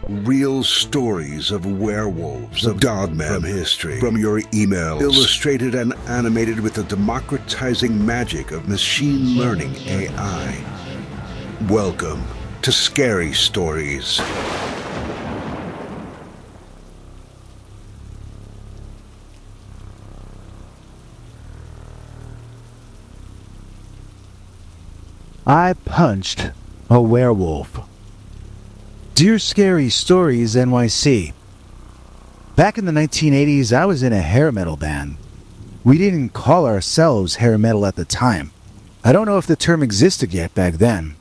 Real stories of werewolves, of Dogman from history, from your emails, illustrated and animated with the democratizing magic of machine learning AI. Welcome to Scary Stories. I punched a werewolf. Dear Scary Stories NYC. Back in the 1980s, I was in a hair metal band. We didn't call ourselves hair metal at the time. I don't know if the term existed yet back then.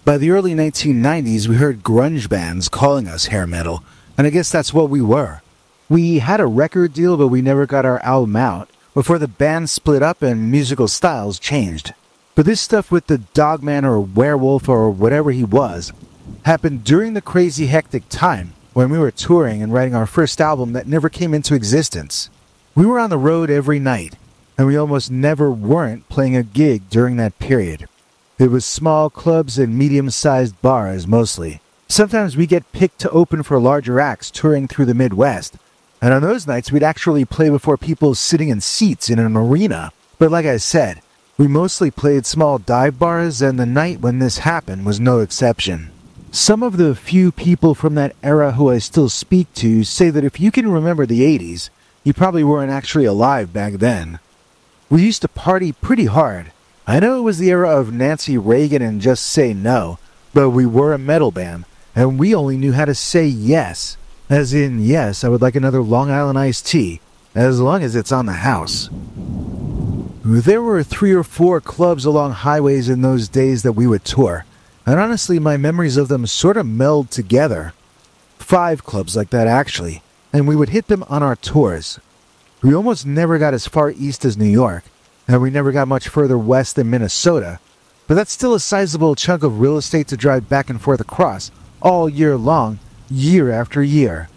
By the early 1990s, we heard grunge bands calling us hair metal, and I guess that's what we were. We had a record deal, but we never got our album out before the band split up and musical styles changed. But this stuff with the Dogman or werewolf or whatever he was happened during the crazy hectic time when we were touring and writing our first album that never came into existence. We were on the road every night, and we almost never weren't playing a gig during that period. It was small clubs and medium-sized bars mostly. Sometimes we get picked to open for larger acts touring through the Midwest, and on those nights we'd actually play before people sitting in seats in an arena. But like I said, we mostly played small dive bars, and the night when this happened was no exception. Some of the few people from that era who I still speak to say that if you can remember the 80s, you probably weren't actually alive back then. We used to party pretty hard. I know it was the era of Nancy Reagan and Just Say No, but we were a metal band, and we only knew how to say yes. As in, yes, I would like another Long Island iced tea, as long as it's on the house. There were 3 or 4 clubs along highways in those days that we would tour. And honestly, my memories of them sort of meld together. 5 clubs like that, actually, and we would hit them on our tours. We almost never got as far east as New York, and we never got much further west than Minnesota, but that's still a sizable chunk of real estate to drive back and forth across all year long, year after year.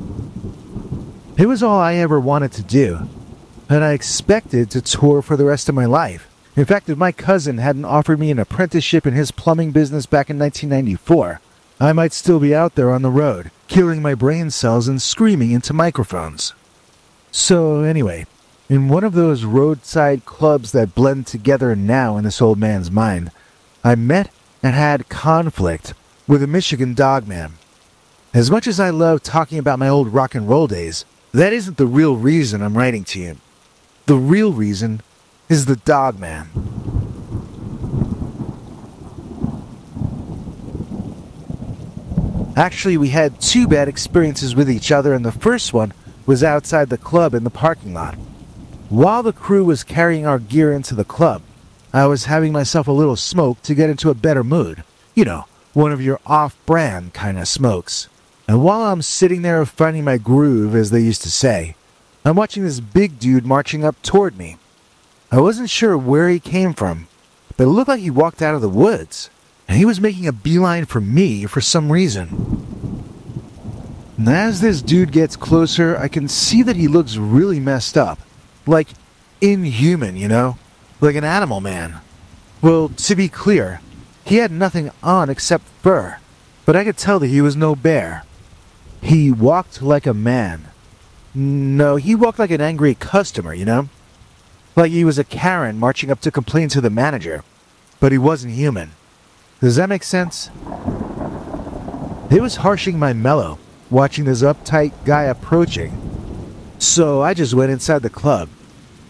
It was all I ever wanted to do, and I expected to tour for the rest of my life. In fact, if my cousin hadn't offered me an apprenticeship in his plumbing business back in 1994, I might still be out there on the road, killing my brain cells and screaming into microphones. So anyway, in one of those roadside clubs that blend together now in this old man's mind, I met and had conflict with a Michigan Dogman. As much as I love talking about my old rock and roll days, that isn't the real reason I'm writing to you. The real reason is the Dogman. Actually, we had 2 bad experiences with each other, and the first one was outside the club in the parking lot. While the crew was carrying our gear into the club, I was having myself a little smoke to get into a better mood. You know, one of your off-brand kind of smokes. And while I'm sitting there finding my groove, as they used to say, I'm watching this big dude marching up toward me. I wasn't sure where he came from, but it looked like he walked out of the woods, and he was making a beeline for me for some reason. And as this dude gets closer, I can see that he looks really messed up. Like inhuman, you know? Like an animal man. Well, to be clear, he had nothing on except fur, but I could tell that he was no bear. He walked like a man. No, he walked like an angry customer, you know? Like he was a Karen marching up to complain to the manager, but he wasn't human. Does that make sense? It was harshing my mellow, watching this uptight guy approaching. So I just went inside the club.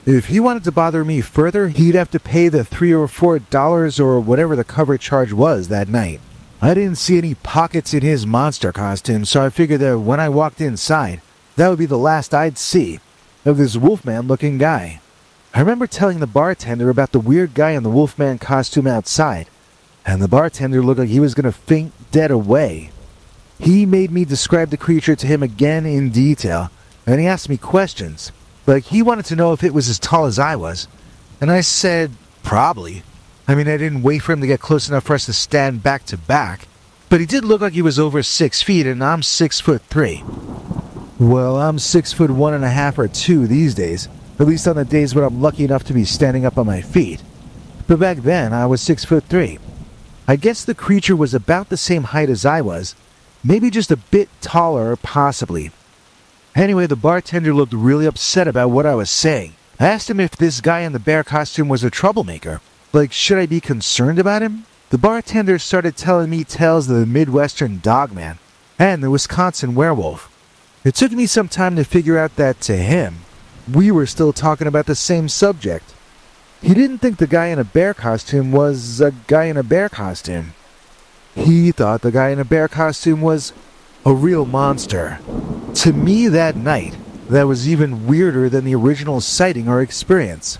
If he wanted to bother me further, he'd have to pay the $3 or $4 or whatever the cover charge was that night. I didn't see any pockets in his monster costume, so I figured that when I walked inside, that would be the last I'd see of this Wolfman-looking guy. I remember telling the bartender about the weird guy in the Wolfman costume outside, and the bartender looked like he was going to faint dead away. He made me describe the creature to him again in detail, and he asked me questions. Like, he wanted to know if it was as tall as I was, and I said, probably. I mean, I didn't wait for him to get close enough for us to stand back to back, but he did look like he was over 6 feet, and I'm 6'3". Well, I'm 6'1.5" or 2 these days, at least on the days when I'm lucky enough to be standing up on my feet. But back then, I was 6'3". I guess the creature was about the same height as I was, Maybe just a bit taller, possibly. Anyway, the bartender looked really upset about what I was saying. I asked him if this guy in the bear costume was a troublemaker. Like, should I be concerned about him? The bartender started telling me tales of the Midwestern Dogman and the Wisconsin Werewolf. It took me some time to figure out that, to him, we were still talking about the same subject. He didn't think the guy in a bear costume was a guy in a bear costume. He thought the guy in a bear costume was a real monster. To me that night, that was even weirder than the original sighting or experience.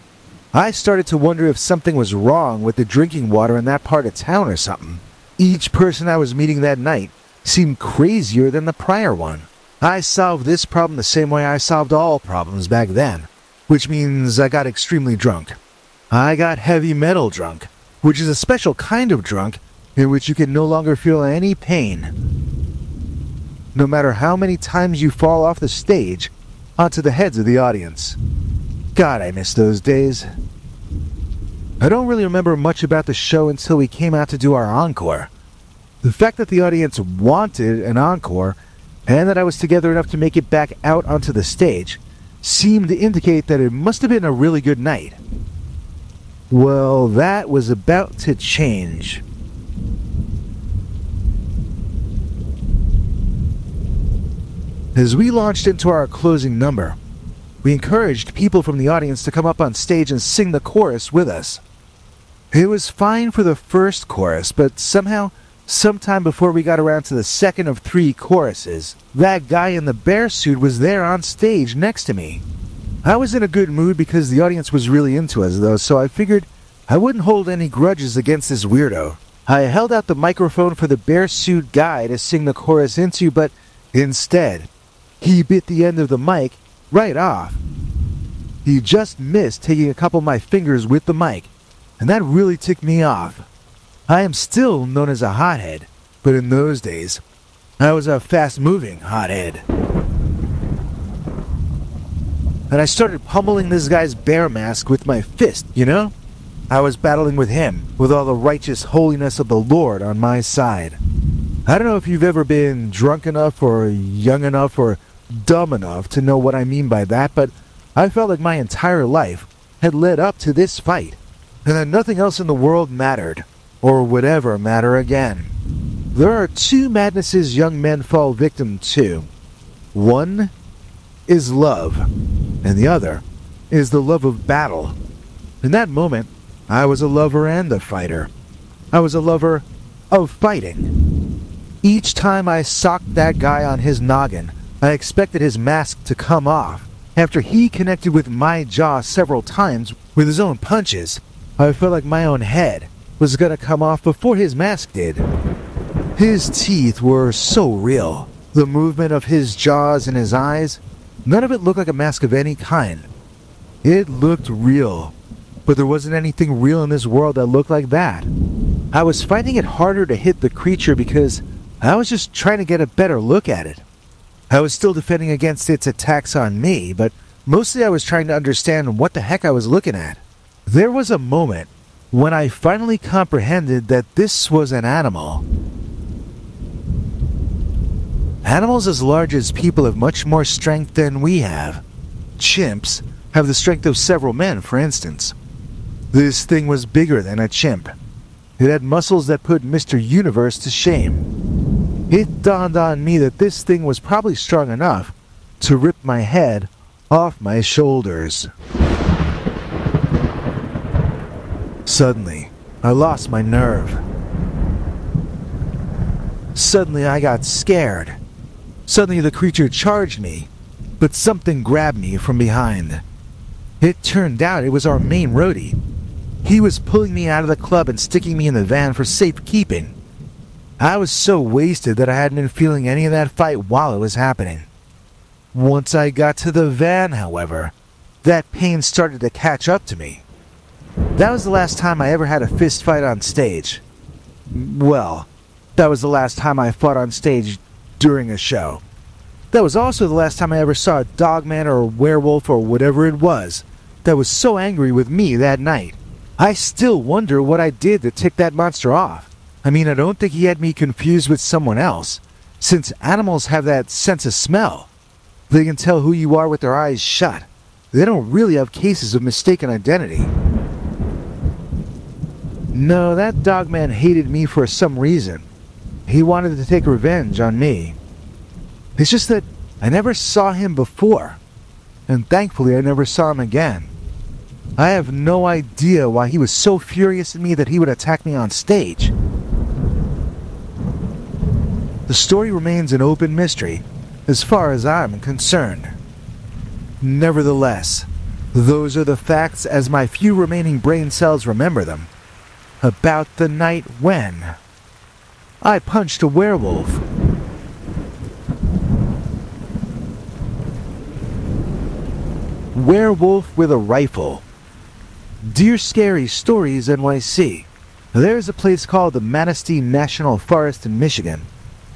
I started to wonder if something was wrong with the drinking water in that part of town or something. Each person I was meeting that night seemed crazier than the prior one. I solved this problem the same way I solved all problems back then, which means I got extremely drunk. I got heavy metal drunk, which is a special kind of drunk in which you can no longer feel any pain, no matter how many times you fall off the stage onto the heads of the audience. God, I miss those days. I don't really remember much about the show until we came out to do our encore. The fact that the audience wanted an encore and that I was together enough to make it back out onto the stage seemed to indicate that it must have been a really good night. Well, that was about to change. As we launched into our closing number, we encouraged people from the audience to come up on stage and sing the chorus with us. It was fine for the first chorus, but somehow, sometime before we got around to the second of 3 choruses, that guy in the bear suit was there on stage next to me. I was in a good mood because the audience was really into us, though, so I figured I wouldn't hold any grudges against this weirdo. I held out the microphone for the bear suit guy to sing the chorus into, but instead, he bit the end of the mic right off. He just missed taking a couple of my fingers with the mic, and that really ticked me off. I am still known as a hothead, but in those days, I was a fast-moving hothead. And I started pummeling this guy's bear mask with my fist, you know? I was battling with him, with all the righteous holiness of the Lord on my side. I don't know if you've ever been drunk enough or young enough or dumb enough to know what I mean by that, but I felt like my entire life had led up to this fight, and that nothing else in the world mattered, or would ever matter again. There are 2 madnesses young men fall victim to. One is love, and the other is the love of battle. In that moment, I was a lover and a fighter. I was a lover of fighting. Each time I socked that guy on his noggin, I expected his mask to come off. After he connected with my jaw several times with his own punches, I felt like my own head was gonna come off before his mask did. His teeth were so real. The movement of his jaws and his eyes, none of it looked like a mask of any kind. It looked real, but there wasn't anything real in this world that looked like that. I was finding it harder to hit the creature because I was just trying to get a better look at it. I was still defending against its attacks on me, but mostly I was trying to understand what the heck I was looking at. There was a moment when I finally comprehended that this was an animal. Animals as large as people have much more strength than we have. Chimps have the strength of several men, for instance. This thing was bigger than a chimp. It had muscles that put Mr. Universe to shame. It dawned on me that this thing was probably strong enough to rip my head off my shoulders. Suddenly, I lost my nerve. Suddenly, I got scared. Suddenly, the creature charged me, but something grabbed me from behind. It turned out it was our main roadie. He was pulling me out of the club and sticking me in the van for safekeeping. I was so wasted that I hadn't been feeling any of that fight while it was happening. Once I got to the van, however, that pain started to catch up to me. That was the last time I ever had a fist fight on stage. Well, that was the last time I fought on stage during a show. That was also the last time I ever saw a Dogman or a werewolf or whatever it was that was so angry with me that night. I still wonder what I did to tick that monster off. I mean, I don't think he had me confused with someone else. Since animals have that sense of smell, they can tell who you are with their eyes shut. They don't really have cases of mistaken identity. No, that Dogman hated me for some reason. He wanted to take revenge on me. It's just that I never saw him before, and thankfully I never saw him again. I have no idea why he was so furious at me that he would attack me on stage. The story remains an open mystery, as far as I'm concerned. Nevertheless, those are the facts as my few remaining brain cells remember them, about the night when I punched a werewolf. Werewolf with a rifle. Dear Scary Stories NYC. There's a place called the Manistee National Forest in Michigan,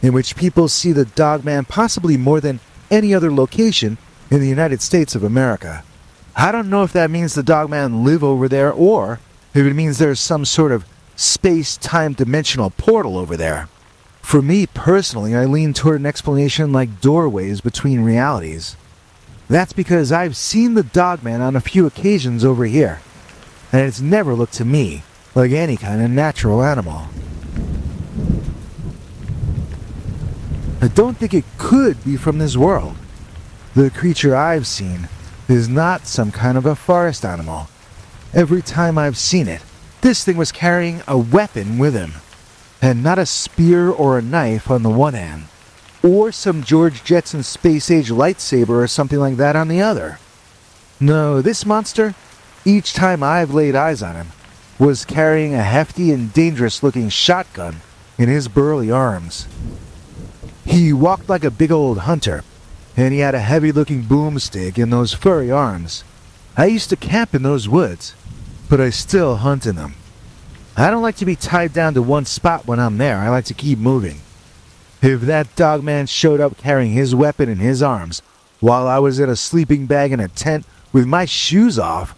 in which people see the Dogman possibly more than any other location in the United States of America. I don't know if that means the Dogman live over there or if it means there's some sort of space-time dimensional portal over there. For me personally, I lean toward an explanation like doorways between realities. That's because I've seen the Dogman on a few occasions over here, and it's never looked to me like any kind of natural animal. I don't think it could be from this world. The creature I've seen is not some kind of a forest animal. Every time I've seen it, this thing was carrying a weapon with him, and not a spear or a knife on the one hand, or some George Jetson space-age lightsaber or something like that on the other. No, this monster, each time I've laid eyes on him, was carrying a hefty and dangerous-looking shotgun in his burly arms. He walked like a big old hunter, and he had a heavy-looking boomstick in those furry arms. I used to camp in those woods, but I still hunt in them. I don't like to be tied down to one spot when I'm there. I like to keep moving. If that Dogman showed up carrying his weapon in his arms while I was in a sleeping bag in a tent with my shoes off,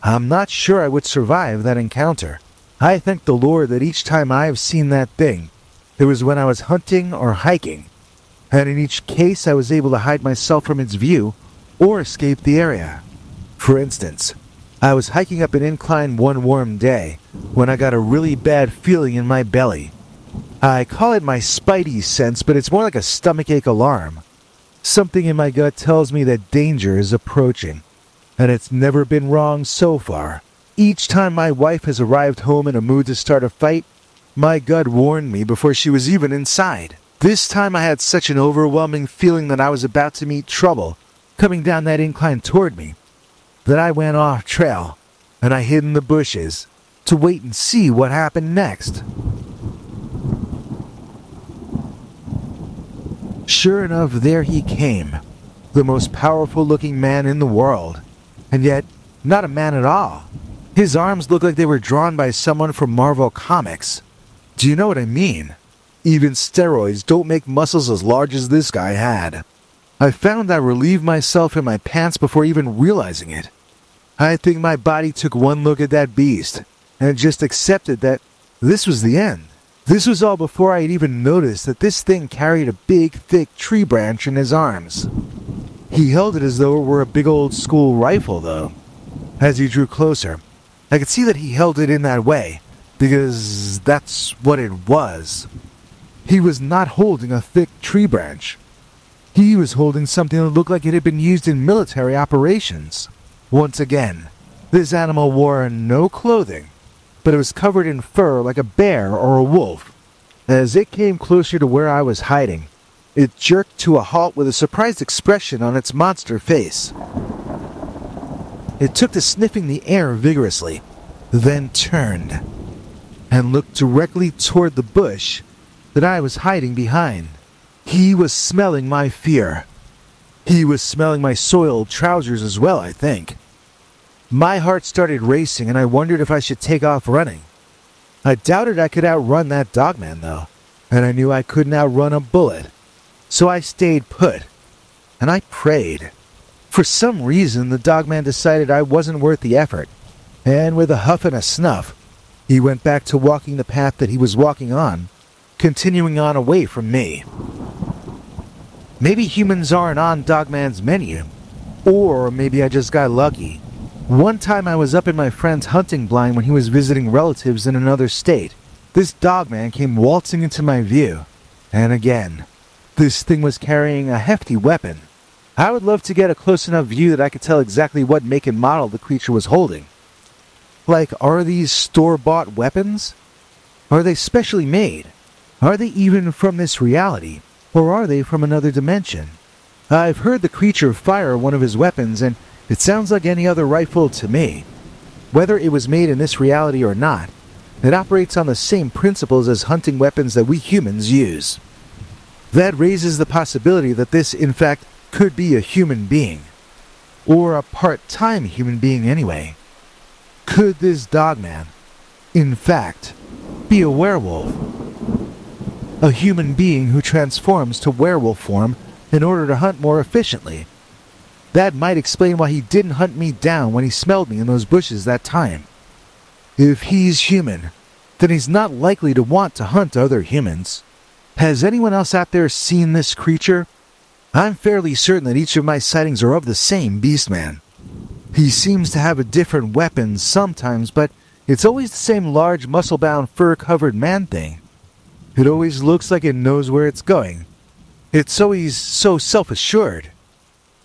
I'm not sure I would survive that encounter. I thank the Lord that each time I've seen that thing, it was when I was hunting or hiking, and in each case I was able to hide myself from its view or escape the area. For instance, I was hiking up an incline one warm day when I got a really bad feeling in my belly. I call it my spidey sense, but it's more like a stomachache alarm. Something in my gut tells me that danger is approaching, and it's never been wrong so far. Each time my wife has arrived home in a mood to start a fight, my gut warned me before she was even inside. This time I had such an overwhelming feeling that I was about to meet trouble coming down that incline toward me, that I went off trail, and I hid in the bushes to wait and see what happened next. Sure enough, there he came, the most powerful-looking man in the world, and yet not a man at all. His arms looked like they were drawn by someone from Marvel Comics. Do you know what I mean? Even steroids don't make muscles as large as this guy had. I found I relieved myself in my pants before even realizing it. I think my body took one look at that beast and just accepted that this was the end. This was all before I had even noticed that this thing carried a big, thick tree branch in his arms. He held it as though it were a big old school rifle, though. As he drew closer, I could see that he held it in that way, because that's what it was. He was not holding a thick tree branch. He was holding something that looked like it had been used in military operations. Once again, this animal wore no clothing, but it was covered in fur like a bear or a wolf. As it came closer to where I was hiding, it jerked to a halt with a surprised expression on its monster face. It took to sniffing the air vigorously, then turned, and looked directly toward the bush that I was hiding behind. He was smelling my fear. He was smelling my soiled trousers as well, I think. My heart started racing, and I wondered if I should take off running. I doubted I could outrun that Dogman, though, and I knew I couldn't outrun a bullet. So I stayed put, and I prayed. For some reason, the Dogman decided I wasn't worth the effort, and with a huff and a snuff, he went back to walking the path that he was walking on, continuing on away from me. Maybe humans aren't on Dogman's menu. Or maybe I just got lucky. One time I was up in my friend's hunting blind when he was visiting relatives in another state. This Dogman came waltzing into my view. And again, this thing was carrying a hefty weapon. I would love to get a close enough view that I could tell exactly what make and model the creature was holding. Like, are these store-bought weapons? Are they specially made? Are they even from this reality? Or are they from another dimension? I've heard the creature fire one of his weapons, and it sounds like any other rifle to me. Whether it was made in this reality or not, it operates on the same principles as hunting weapons that we humans use. That raises the possibility that this, in fact, could be a human being. Or a part-time human being anyway. Could this Dogman, in fact, be a werewolf? A human being who transforms to werewolf form in order to hunt more efficiently. That might explain why he didn't hunt me down when he smelled me in those bushes that time. If he's human, then he's not likely to want to hunt other humans. Has anyone else out there seen this creature? I'm fairly certain that each of my sightings are of the same Beastman. He seems to have a different weapon sometimes, but it's always the same large, muscle-bound, fur-covered man thing. It always looks like it knows where it's going. It's always so self-assured.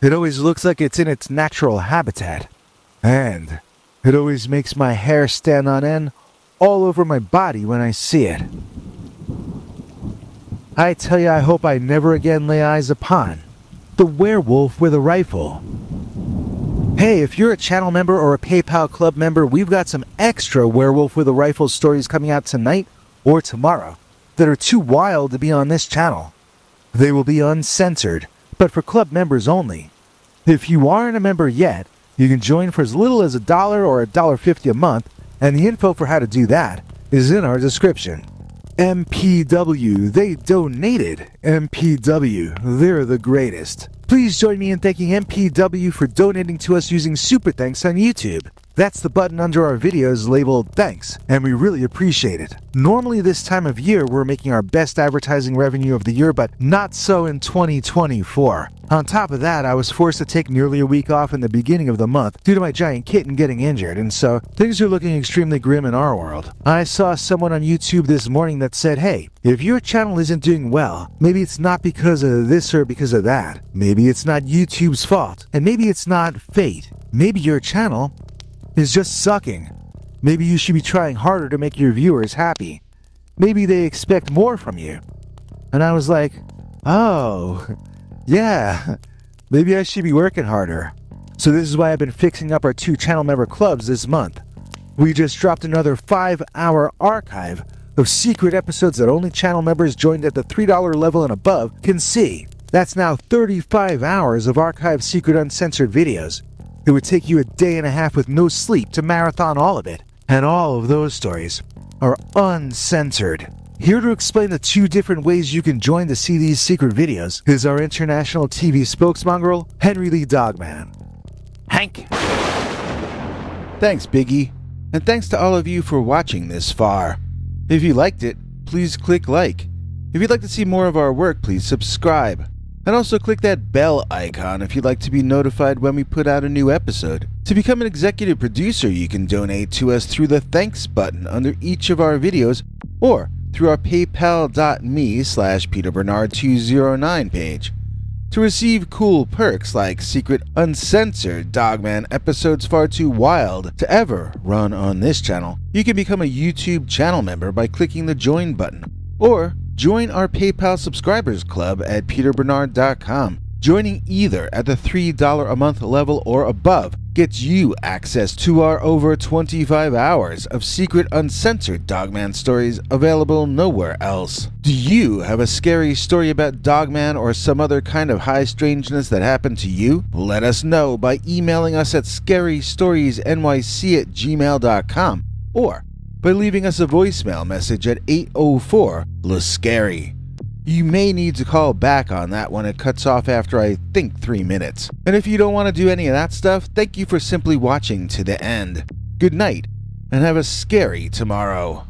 It always looks like it's in its natural habitat. And it always makes my hair stand on end all over my body when I see it. I tell you, I hope I never again lay eyes upon the werewolf with a rifle. Hey, if you're a channel member or a PayPal Club member, we've got some extra werewolf with a rifle stories coming out tonight or tomorrow that are too wild to be on this channel. They will be uncensored, but for club members only. If you aren't a member yet, you can join for as little as $1 or $1.50 a month, and the info for how to do that is in our description. MPW, they donated. MPW, they're the greatest. Please join me in thanking MPW for donating to us using Super Thanks on YouTube. That's the button under our videos labeled Thanks, and we really appreciate it. Normally this time of year we're making our best advertising revenue of the year, but not so in 2024. On top of that, I was forced to take nearly a week off in the beginning of the month due to my giant kitten getting injured, and so things are looking extremely grim in our world. I saw someone on YouTube this morning that said, hey, if your channel isn't doing well, maybe it's not because of this or because of that. Maybe it's not YouTube's fault, and maybe it's not fate. Maybe your channel is just sucking. Maybe you should be trying harder to make your viewers happy. Maybe they expect more from you. And I was like, oh, yeah, maybe I should be working harder. So this is why I've been fixing up our 2 channel member clubs this month. We just dropped another 5-hour archive of secret episodes that only channel members joined at the $3 level and above can see. That's now 35 hours of archived secret uncensored videos. It would take you a day and a half with no sleep to marathon all of it. And all of those stories are uncensored. Here to explain the 2 different ways you can join to see these secret videos is our international TV spokesmongrel, Henry Lee Dogman. Hank! Thanks, Biggie. And thanks to all of you for watching this far. If you liked it, please click like. If you'd like to see more of our work, please subscribe. And also click that bell icon if you'd like to be notified when we put out a new episode. To become an executive producer, you can donate to us through the Thanks button under each of our videos, or through our paypal.me/PeterBernard209 page. To receive cool perks like secret uncensored Dogman episodes far too wild to ever run on this channel, you can become a YouTube channel member by clicking the join button, or join our PayPal subscribers club at peterbernard.com. Joining either at the $3 a month level or above gets you access to our over 25 hours of secret uncensored Dogman stories available nowhere else. Do you have a scary story about Dogman or some other kind of high strangeness that happened to you? Let us know by emailing us at scarystoriesnyc@gmail.com or by leaving us a voicemail message at 804-LA-SCARY. You may need to call back on that when it cuts off after I think 3 minutes. And if you don't want to do any of that stuff, thank you for simply watching to the end. Good night, and have a scary tomorrow.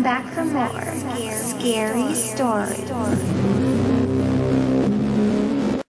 back for more scary stories.